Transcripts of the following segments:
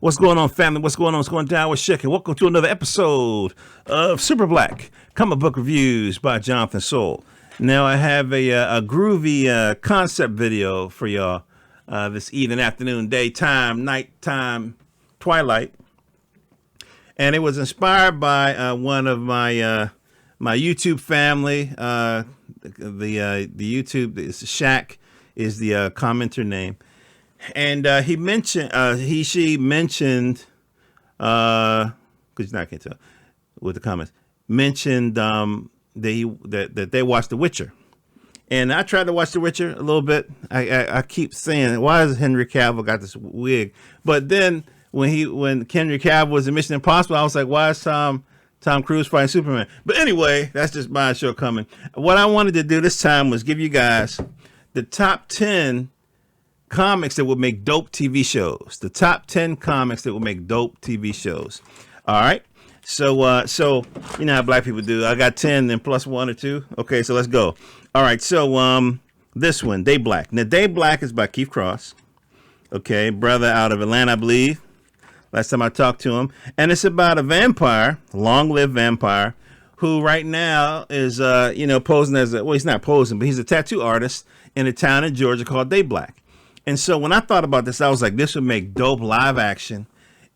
What's going on, family? What's going on? What's going down with Shaq? And welcome to another episode of Super Black Comic Book Reviews by Jonathan Soul. Now, I have a groovy concept video for y'all this evening, afternoon, daytime, nighttime, twilight. And it was inspired by one of my my YouTube family. The YouTube is Shaq is the commenter name. And he mentioned, she mentioned, because you're not going to tell with the comments, mentioned that they watched The Witcher. And I tried to watch The Witcher a little bit. I keep saying, why has Henry Cavill got this wig? But then when Henry Cavill was in Mission Impossible, I was like, why is Tom Cruise fighting Superman? But anyway, that's just my shortcoming. What I wanted to do this time was give you guys the top 10 comics that would make dope TV shows. The top 10 comics that would make dope TV shows. All right. So you know how black people do. I got 10 and plus 1 or 2. Okay, so let's go. All right. So this one, Day Black. Now, Day Black is by Keith Cross. Okay, brother out of Atlanta, I believe. Last time I talked to him, and it's about a vampire, long-lived vampire, who right now is posing as he's not posing, but he's a tattoo artist in a town in Georgia called Day Black. And so when I thought about this, I was like, this would make dope live action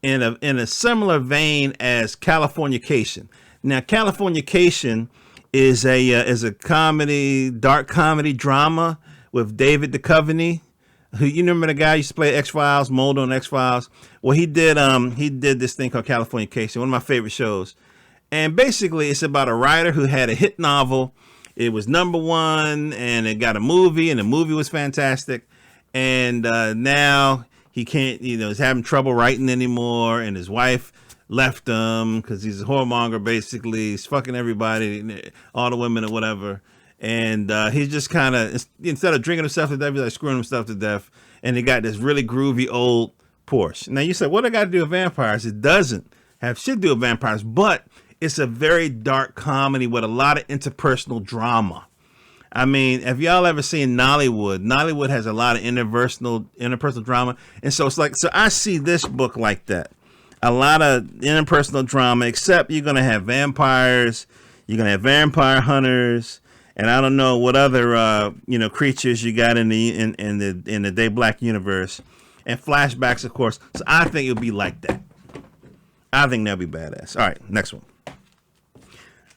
in a similar vein as Californication. Now, Californication is a comedy, dark comedy drama with David Duchovny, who, you remember the guy who used to play X-Files, Mulder on X-Files? Well, he did this thing called Californication, one of my favorite shows. And basically, it's about a writer who had a hit novel. It was #1, and it got a movie, and the movie was fantastic. And now he can't, he's having trouble writing anymore. And his wife left him because he's a whoremonger, basically. He's fucking everybody, all the women or whatever. And he's just kind of, instead of drinking himself to death, he's like screwing himself to death. And he got this really groovy old Porsche. Now you say, what do I got to do with vampires? It doesn't have shit to do with vampires, but it's a very dark comedy with a lot of interpersonal drama. I mean, have y'all ever seen Nollywood? Nollywood has a lot of interpersonal drama. And so it's like, so I see this book like that. A lot of interpersonal drama, except you're going to have vampires, you're going to have vampire hunters, and I don't know what other, creatures you got in the Day Black universe, and flashbacks, of course. So I think it'll be like that. I think that'll be badass. All right, next one.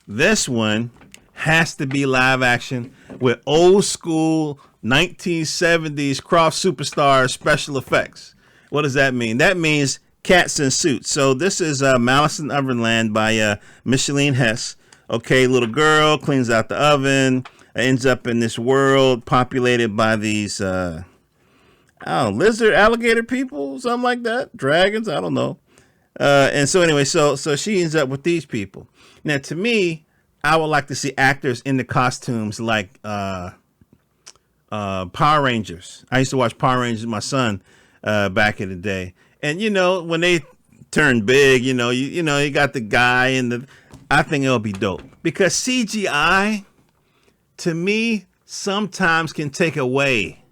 This one has to be live action with old school 1970s Croft Superstar special effects. What does that mean? That means cats in suits. So this is Malice in Neverland by Micheline Hess. Okay, little girl cleans out the oven, ends up in this world populated by these lizard alligator people, something like that, dragons, I don't know. And so anyway, so she ends up with these people. Now, to me, I would like to see actors in the costumes like Power Rangers. I used to watch Power Rangers with my son back in the day. And, when they turn big, you got the guy and I think it'll be dope. Because CGI, to me, sometimes can take away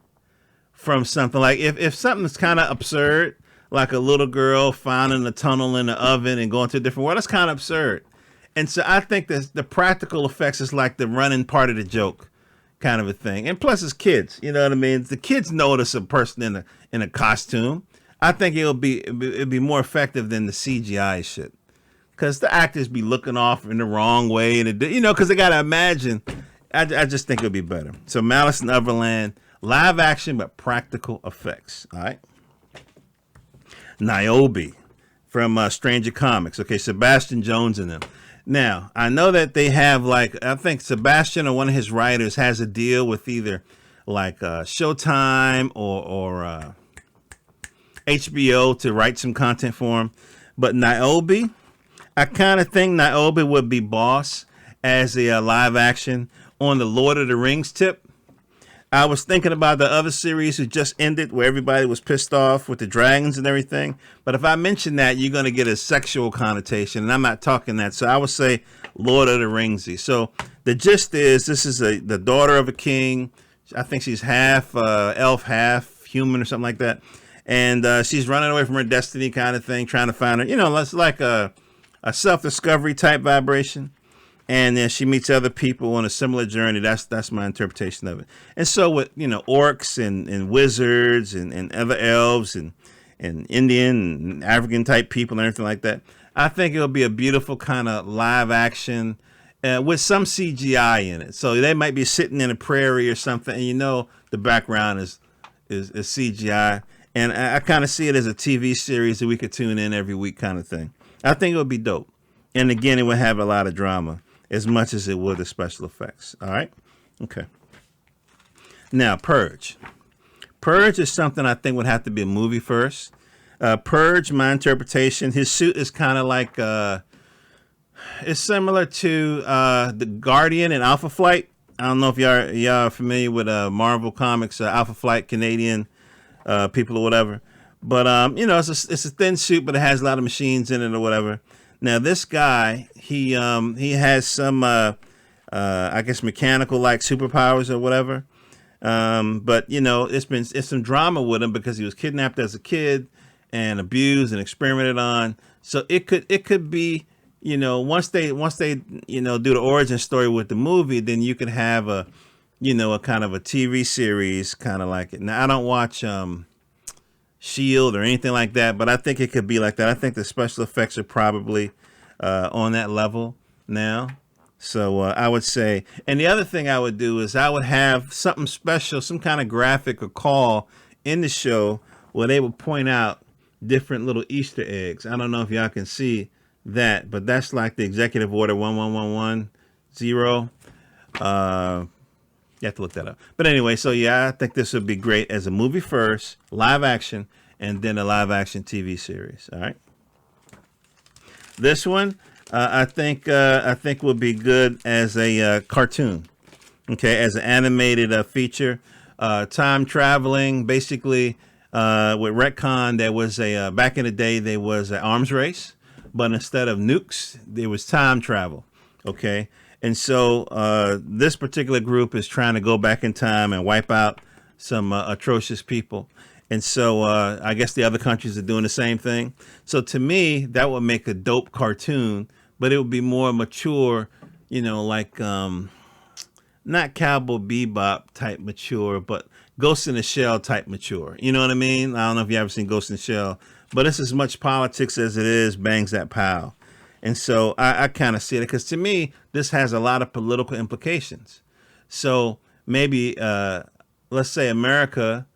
from something. Like if something's kind of absurd, like a little girl finding a tunnel in the oven and going to a different world, that's kind of absurd. And so I think that the practical effects is like the running part of the joke kind of a thing. And plus it's kids, you know what I mean? The kids notice a person in a costume. I think it'll be more effective than the CGI shit. Because the actors be looking off in the wrong way. And because they got to imagine. I just think it'll be better. So Malice in Neverland, live action but practical effects. All right. Niobe from Stranger Comics. Okay, Sebastian Jones in them. Now, I know that they have I think Sebastian or one of his writers has a deal with either Showtime or HBO to write some content for him. But Niobe, I kind of think Niobe would be boss as a live action on the Lord of the Rings tip. I was thinking about the other series who just ended where everybody was pissed off with the dragons and everything. But if I mention that, you're going to get a sexual connotation, and I'm not talking that. So I would say Lord of the Ringsy. So the gist is this is the daughter of a king. I think she's half elf, half human or something like that. and she's running away from her destiny, kind of thing, trying to find her. You know, it's like a self-discovery type vibration. And then she meets other people on a similar journey. That's my interpretation of it. And so with, you know, orcs and wizards and other elves and Indian and African type people and everything like that, I think it'll be a beautiful kind of live action with some CGI in it. So they might be sitting in a prairie or something, and you know the background is CGI. And I kind of see it as a TV series that we could tune in every week kind of thing. I think it would be dope. And again, it would have a lot of drama as much as it would the special effects. All right? Okay. Now, Purge. Purge is something I think would have to be a movie first. Purge, my interpretation, his suit is kind of like, it's similar to the Guardian in Alpha Flight. I don't know if y'all are familiar with Marvel Comics, Alpha Flight, Canadian people or whatever. But, you know, it's a thin suit, but it has a lot of machines in it or whatever. Now, this guy, he has some, I guess, mechanical-like superpowers or whatever. But, you know, it's some drama with him because he was kidnapped as a kid and abused and experimented on. So it could be, you know, once they you know, do the origin story with the movie, then you could have a, you know, a kind of a TV series kind of like it. Now, I don't watch Shield or anything like that, but I think it could be like that. I think the special effects are probably on that level now. So I would say, and the other thing I would do is I would have something special, some kind of graphic or call in the show where they would point out different little Easter eggs. I don't know if y'all can see that, but that's like the executive order 11110. You have to look that up. But anyway, so yeah, I think this would be great as a movie first, live action, and then a live action TV series. All right. This one, I think would be good as a cartoon. Okay, as an animated feature, time traveling. Basically, with retcon, there was a back in the day there was an arms race, but instead of nukes, there was time travel. Okay. And so this particular group is trying to go back in time and wipe out some atrocious people. And so I guess the other countries are doing the same thing. So to me, that would make a dope cartoon, but it would be more mature, you know, like not Cowboy Bebop type mature, but Ghost in the Shell type mature. You know what I mean? I don't know if you ever seen Ghost in the Shell, but it's as much politics as it is Bangs That Pow. And so I kind of see it because to me, this has a lot of political implications. So maybe, let's say America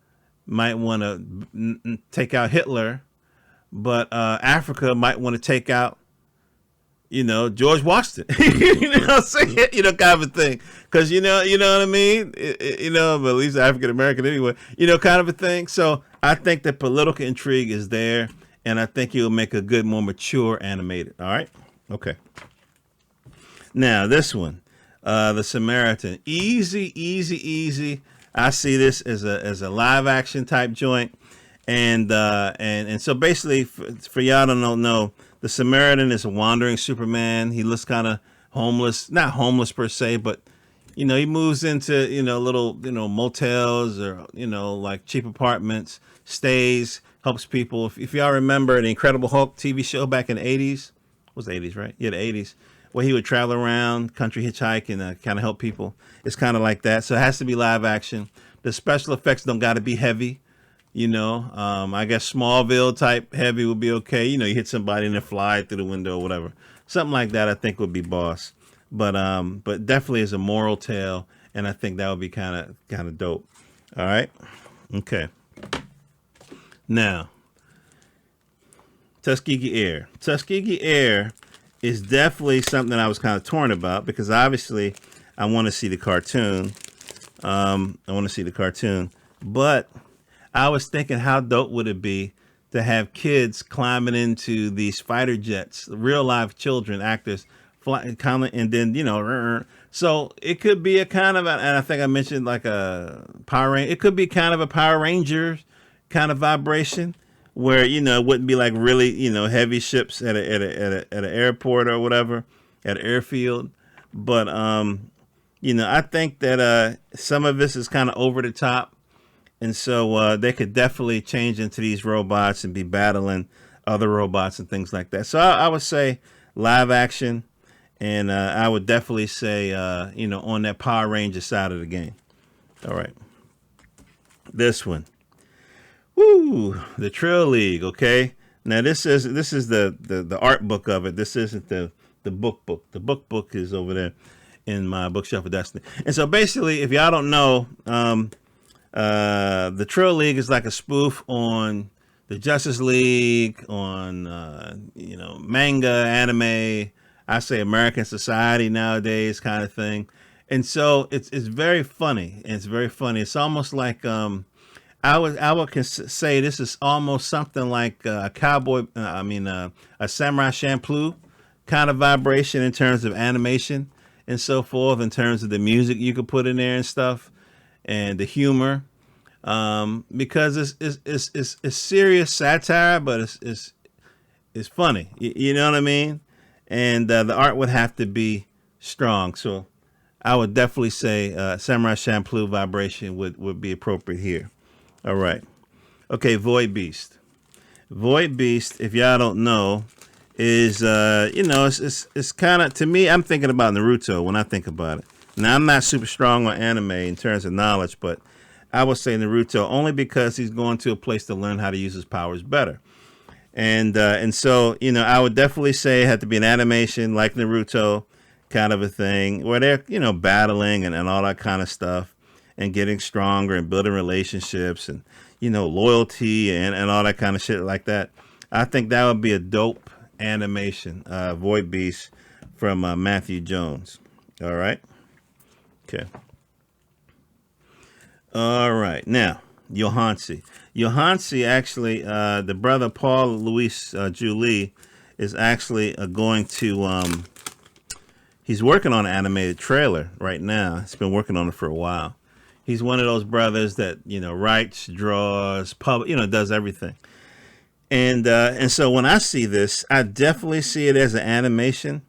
might want to take out Hitler, but Africa might want to take out, you know, George Washington. You know what I'm saying? You know, kind of a thing. Because, you know what I mean? You know, but at least African American anyway. You know, kind of a thing. So I think the political intrigue is there. And I think you'll make a good, more mature animated. All right? Okay. Now, this one, The Samaritan. Easy. I see this as a live action type joint. And so basically, for y'all that don't know, The Samaritan is a wandering Superman. He looks kind of homeless. Not homeless per se, but, you know, he moves into, you know, little, you know, motels or, you know, like cheap apartments, stays, helps people. If y'all remember the Incredible Hulk TV show back in the 80s, it was the 80s, right? Yeah, the 80s, where he would travel around, country hitchhike, and kind of help people. It's kind of like that. So it has to be live action. The special effects don't got to be heavy. You know, I guess Smallville type heavy would be okay. You know, you hit somebody and they fly through the window or whatever. Something like that I think would be boss. But definitely is a moral tale, and I think that would be kind of dope. All right? Okay. Now, Tuskegee Air. Tuskegee Air is definitely something I was kind of torn about because obviously I want to see the cartoon. But I was thinking how dope would it be to have kids climbing into these fighter jets, real live children, actors, and then, you know, so it could be a kind of, and I think I mentioned like a Power Ranger. It could be kind of a Power Ranger kind of vibration where, you know, it wouldn't be like really, you know, heavy ships at an airport or whatever, at an airfield. But, you know, I think that some of this is kind of over the top. And so they could definitely change into these robots and be battling other robots and things like that. So I would say live action, and I would definitely say, on that Power Ranger side of the game. All right. This one. Woo! The Trill League, okay? Now this is the art book of it. This isn't the book. The book is over there in my bookshelf of destiny. And so basically, if y'all don't know, the Trill League is like a spoof on the Justice League, on manga, anime. I say American society nowadays, kind of thing. And so it's very funny. It's very funny. It's almost like I would say this is almost something like a a Samurai Champloo kind of vibration in terms of animation and so forth, in terms of the music you could put in there and stuff, and the humor, because it's serious satire, but it's funny. You know what I mean? And the art would have to be strong. So I would definitely say Samurai Champloo vibration would be appropriate here. All right. Okay, Void Beast. Void Beast, if y'all don't know, is it's kind of, to me, I'm thinking about Naruto when I think about it. Now, I'm not super strong on anime in terms of knowledge, but I would say Naruto only because he's going to a place to learn how to use his powers better. And so, I would definitely say it had to be an animation like Naruto kind of a thing where they're, battling and all that kind of stuff, and getting stronger and building relationships and, loyalty and all that kind of shit like that. I think that would be a dope animation, Void Beast from Matthew Jones. All right. Okay. All right. Now, Johansi. Johansi actually, the brother Paul Louis Julie is actually going to, he's working on an animated trailer right now. He's been working on it for a while. He's one of those brothers that, writes, draws, does everything. And so when I see this, I definitely see it as an animation.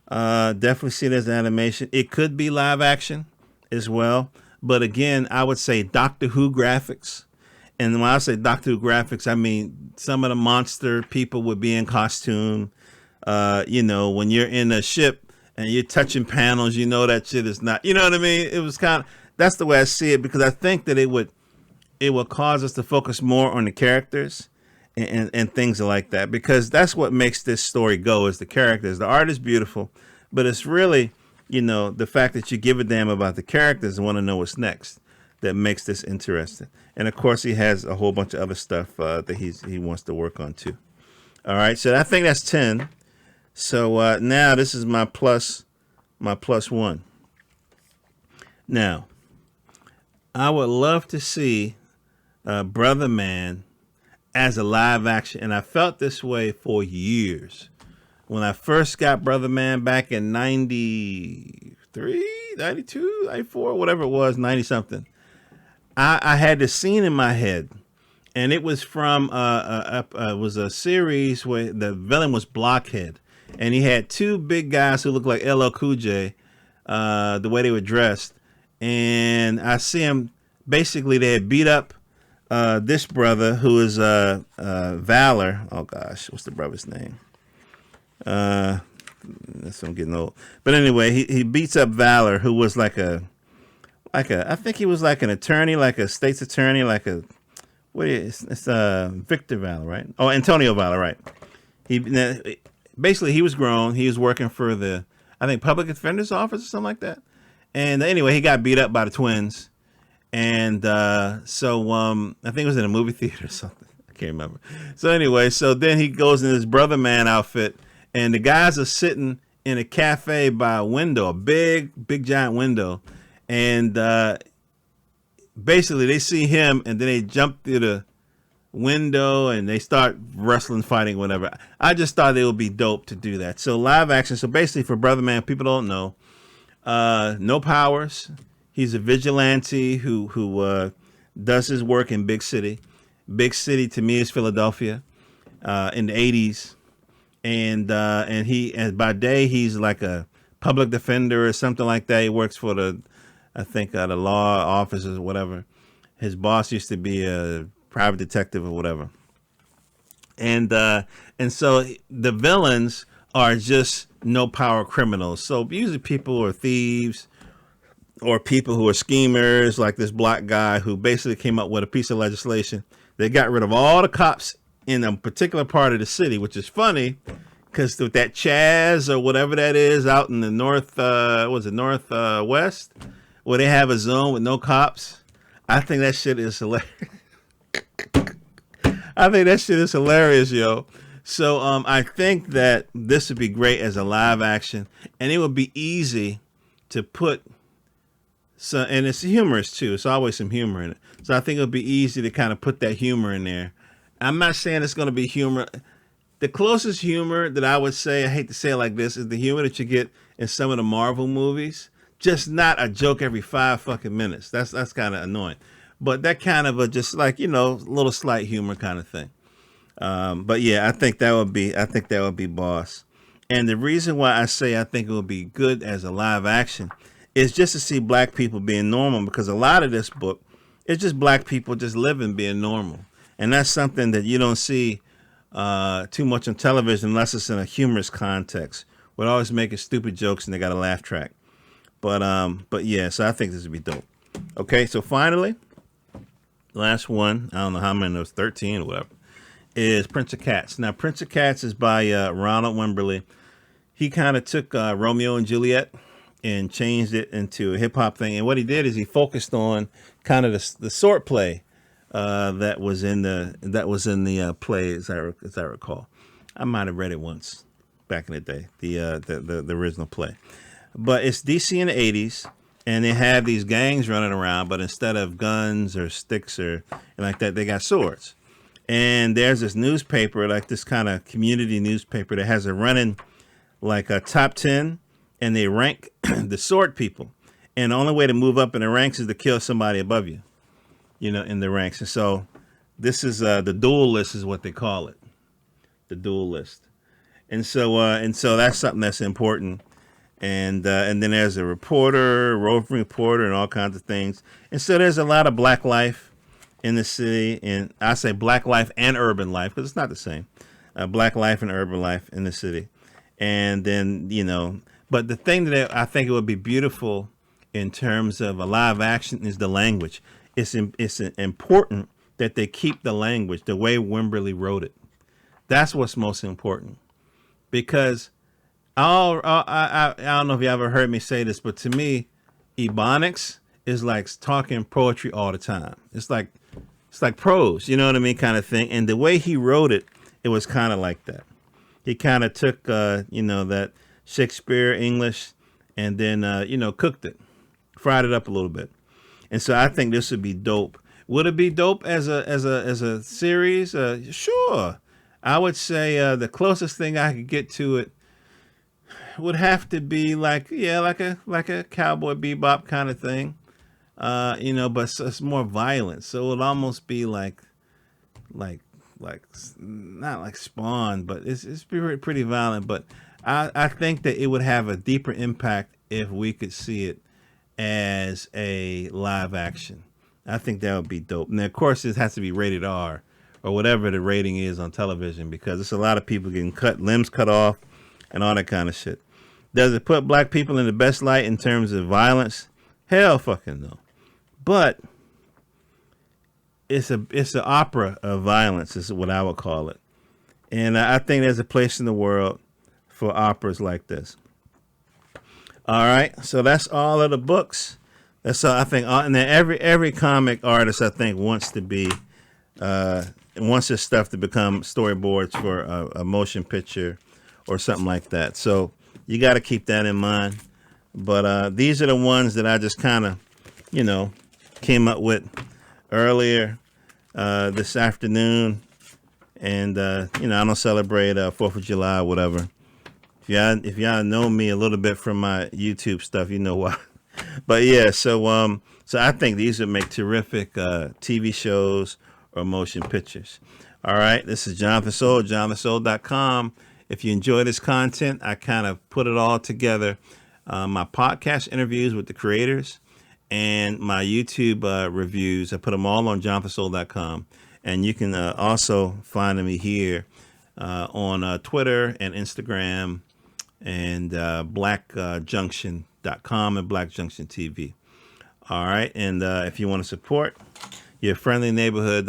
Definitely see it as an animation. It could be live action as well. But again, I would say Doctor Who graphics. And when I say Doctor Who graphics, I mean some of the monster people would be in costume. When you're in a ship and you're touching panels, that shit is not, you know what I mean? It was kind of, that's the way I see it, because I think that it would cause us to focus more on the characters and things like that, because that's what makes this story go, is the characters. The art is beautiful, but it's really, the fact that you give a damn about the characters and want to know what's next that makes this interesting. And of course, he has a whole bunch of other stuff that he wants to work on too. All right, so I think that's 10. So now this is my plus one. Now, I would love to see Brother Man as a live action, and I felt this way for years. When I first got Brother Man back in 93, 92, 94, whatever it was, 90 something, I had this scene in my head, and it was from it was a series where the villain was Blockhead, and he had two big guys who looked like LL Cool J, the way they were dressed. And I see him, basically they had beat up this brother who is Valor. Oh gosh, what's the brother's name? That's, I'm getting old. But anyway, he beats up Valor, who was I think he was like an attorney, like a state's attorney, it's Victor Valor, right? Oh, Antonio Valor, right? Basically he was grown. He was working for the, I think, public defender's office or something like that. And anyway, he got beat up by the twins. And so I think it was in a movie theater or something. I can't remember. So anyway, so then he goes in his Brother Man outfit, and the guys are sitting in a cafe by a window, a big giant window. And basically they see him, and then they jump through the window and they start wrestling, fighting, whatever. I just thought it would be dope to do that. So live action. So basically for Brother Man, people don't know, no powers. He's a vigilante who does his work in big city. Big city to me is Philadelphia in the 80s. And by day he's like a public defender or something like that. He works for the law offices or whatever. His boss used to be a private detective or whatever. And so the villains are just no power criminals. So usually people are thieves or people who are schemers, like this black guy who basically came up with a piece of legislation. They got rid of all the cops in a particular part of the city, which is funny because with that Chaz or whatever that is out in the northwest, where they have a zone with no cops. I think that shit is hilarious. I think that shit is hilarious, yo. So I think that this would be great as a live action, and it would be easy to put. So, and it's humorous too. It's always some humor in it. So I think it'll be easy to kind of put that humor in there. I'm not saying it's going to be humor. The closest humor that I would say, I hate to say it like this, is the humor that you get in some of the Marvel movies. Just not a joke every 5 fucking minutes. That's kind of annoying. But that kind of a just like, little slight humor kind of thing. But yeah, I think that would be boss. And the reason why I say I think it would be good as a live action is just to see black people being normal, because a lot of this book is just black people just living, being normal. And that's something that you don't see too much on television unless it's in a humorous context. We're always making stupid jokes and they got a laugh track. But yeah, so I think this would be dope. Okay, so finally, last one, I don't know how many, it was 13 or whatever, is Prince of Cats. Now, Prince of Cats is by Ronald Wimberly. He kind of took Romeo and Juliet and changed it into a hip hop thing. And what he did is he focused on kind of the sword play that was in the play, as I recall. I might have read it once back in the day, the original play. But it's DC in the 80s, and they have these gangs running around, but instead of guns or sticks or like that, they got swords. And there's this newspaper, like this kind of community newspaper that has a running like a top 10, and they rank the sword people. And the only way to move up in the ranks is to kill somebody above you, in the ranks. And so this is the duel list is what they call it, the duel list. And so that's something that's important. And then there's a reporter, roving reporter, and all kinds of things. And so there's a lot of black life in the city, and I say black life and urban life because it's not the same. Black life and urban life in the city. And then, but the thing that I think it would be beautiful in terms of a live action is the language. It's important that they keep the language the way Wimberly wrote it. That's what's most important. Because I don't know if you ever heard me say this, but to me, Ebonics is like talking poetry all the time. It's like prose, you know what I mean, kind of thing. And the way he wrote it, it was kind of like that. He kind of took, that Shakespeare English, and then, cooked it, fried it up a little bit. And so I think this would be dope. Would it be dope as a series? Sure. I would say the closest thing I could get to it would have to be like a Cowboy Bebop kind of thing, but it's more violent. So it would almost be like not like Spawn, but it's pretty violent. But I think that it would have a deeper impact if we could see it as a live action. I think that would be dope. And of course, it has to be rated R or whatever the rating is on television, because it's a lot of people getting limbs cut off and all that kind of shit. Does it put black people in the best light in terms of violence? Hell fucking no. But it's an opera of violence is what I would call it. And I think there's a place in the world for operas like this. All right, so that's all of the books. That's all I think. And then every comic artist, I think, wants this stuff to become storyboards for a motion picture or something like that. So you got to keep that in mind. But these are the ones that I just kind of, came up with earlier this afternoon. And, I don't celebrate 4th of July or whatever. If y'all know me a little bit from my YouTube stuff, you know why. But yeah, so I think these would make terrific TV shows or motion pictures. All right, this is Jonathan Soul, jonathansoul.com. If you enjoy this content, I kind of put it all together. My podcast interviews with the creators, and my YouTube reviews. I put them all on jonathansoul.com. And you can also find me here on Twitter and Instagram and blackjunction.com and Black Junction TV. All right. And if you want to support your friendly neighborhood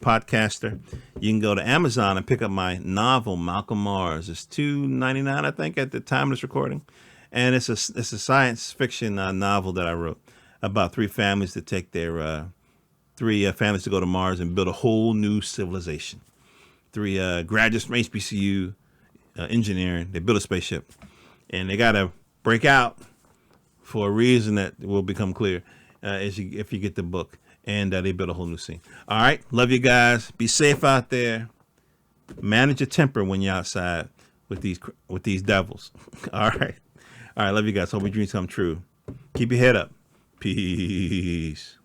podcaster, you can go to Amazon and pick up my novel, Malcolm Mars. It's $2.99, I think, at the time of this recording. And it's a science fiction novel that I wrote about three families that take their families to go to Mars and build a whole new civilization. Three graduates from HBCU engineering. They built a spaceship, and they got to break out for a reason that will become clear if you get the book. And they built a whole new scene. All right, love you guys. Be safe out there. Manage your temper when you're outside with these devils. All right, love you guys. Hope your dreams come true. Keep your head up. Peace.